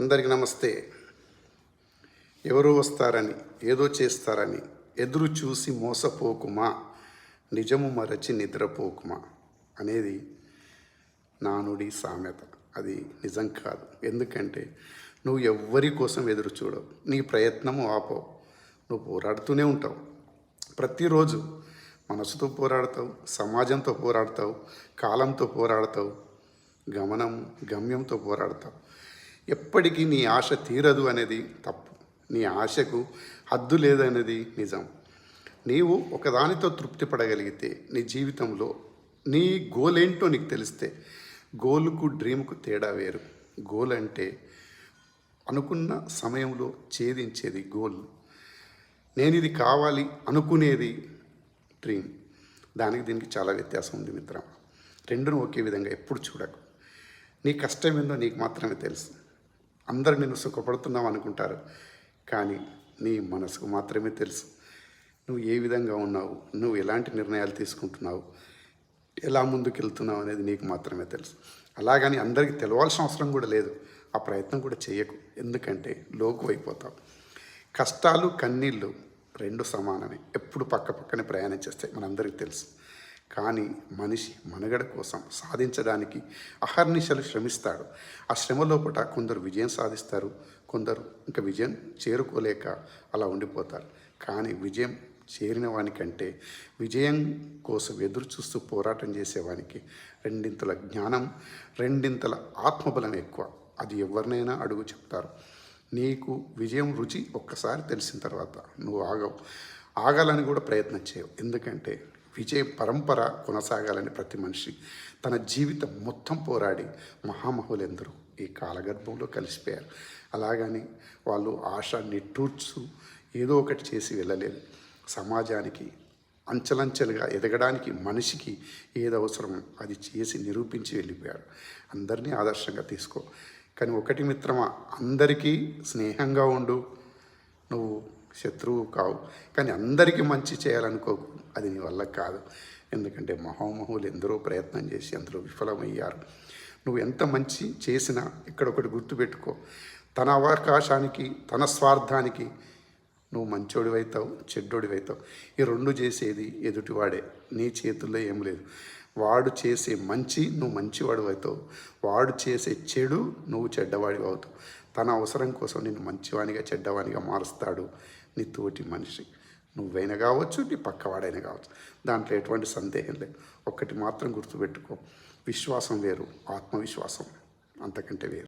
అందరికీ నమస్తే. ఎవరో వస్తారని ఏదో చేస్తారని ఎదురు చూసి మోసపోకుమా, నిజము మరచి నిద్రపోకుమా అనేది నానుడి సామెత. అది నిజం కాదు. ఎందుకంటే నువ్వు ఎవ్వరి కోసం ఎదురు చూడవు, నీ ప్రయత్నము ఆపవు, నువ్వు పోరాడుతూనే ఉంటావు. ప్రతిరోజు మనసుతో పోరాడతావు, సమాజంతో పోరాడతావు, కాలంతో పోరాడతావు, గమ్యంతో పోరాడతావు. ఎప్పటికీ నీ ఆశ తీరదు అనేది తప్పు. నీ ఆశకు హద్దు లేదనేది నిజం. నీవు ఒకదానితో తృప్తి పడగలిగితే నీ జీవితంలో నీ గోల్ ఏంటో నీకు తెలిస్తే, గోలుకు డ్రీమ్కు తేడా వేరు. గోల్ అంటే అనుకున్న సమయంలో ఛేదించేది గోల్. నేను ఇది కావాలి అనుకునేది డ్రీమ్. దీనికి చాలా వ్యత్యాసం ఉంది మిత్రం. రెండును ఒకే విధంగా ఎప్పుడు చూడకు. నీ కష్టం ఏందో నీకు మాత్రమే తెలుసు. అందరు నిన్ను సుఖపడుతున్నావు అనుకుంటారు, కానీ నీ మనసుకు మాత్రమే తెలుసు నువ్వు ఏ విధంగా ఉన్నావు, నువ్వు ఎలాంటి నిర్ణయాలు తీసుకుంటున్నావు, ఎలా ముందుకెళ్తున్నావు అనేది నీకు మాత్రమే తెలుసు. అలాగని అందరికీ తెలవాల్సిన అవసరం కూడా లేదు. ఆ ప్రయత్నం కూడా చేయకు, ఎందుకంటే లోకు అయిపోతావు. కష్టాలు కన్నీళ్ళు రెండు సమానమే, ఎప్పుడు పక్కనే ప్రయాణం చేస్తాయి, మనందరికీ తెలుసు. కానీ మనిషి మనుగడ కోసం సాధించడానికి అహర్నిశలు శ్రమిస్తాడు. ఆ శ్రమ లోపల కొందరు విజయం సాధిస్తారు, కొందరు ఇంకా విజయం చేరుకోలేక అలా ఉండిపోతారు. కానీ విజయం చేరిన వానికంటే విజయం కోసం ఎదురు చూస్తూ పోరాటం చేసేవానికి రెండింతల జ్ఞానం, రెండింతల ఆత్మబలం ఎక్కువ. అది ఎవరినైనా అడుగు చెప్తారు. నీకు విజయం రుచి ఒక్కసారి తెలిసిన తర్వాత నువ్వు ఆగాలని కూడా ప్రయత్నం చేయవు. ఎందుకంటే విజయ పరంపర కొనసాగాలని ప్రతి మనిషి తన జీవితం మొత్తం పోరాడి మహామహులెందరూ ఈ కాలగర్భంలో కలిసిపోయారు. అలాగని వాళ్ళు ఆశ నిట్టూర్చు ఏదో ఒకటి చేసి వెళ్ళలేదు. సమాజానికి అంచెలంచెలుగా ఎదగడానికి మనిషికి ఏది అవసరమో అది చేసి నిరూపించి వెళ్ళిపోయారు. అందరినీ ఆదర్శంగా తీసుకో. కానీ ఒకటి మిత్రమా, అందరికీ స్నేహంగా ఉండు, నువ్వు శత్రువు కావు. కానీ అందరికీ మంచి చేయాలనుకోకు, అది నీ వల్ల కాదు. ఎందుకంటే మహామహులు ఎందరో ప్రయత్నం చేసి అందులో విఫలమయ్యారు. నువ్వు ఎంత మంచి చేసినా ఇక్కడొకటి గుర్తుపెట్టుకో, తన అవకాశానికి తన స్వార్థానికి నువ్వు మంచోడివైతావు, చెడ్డోడివైతావు. ఈ రెండు చేసేది ఎదుటివాడే, నీ చేతుల్లో ఏం లేదు. వాడు చేసే మంచి నువ్వు మంచివాడు అవుతావు, వాడు చేసే చెడు నువ్వు చెడ్డవాడివి అవుతావు. తన అవసరం కోసం నిన్ను మంచివానిగా చెడ్డవానిగా మారుస్తాడు నీ తోటి మనిషి. నువ్వైనా కావచ్చు, నీ పక్కవాడైనా కావచ్చు, దాంట్లో ఎటువంటి సందేహం లేదు. ఒక్కటి మాత్రం గుర్తుపెట్టుకో, విశ్వాసం వేరు, ఆత్మవిశ్వాసం అంతకంటే వేరు.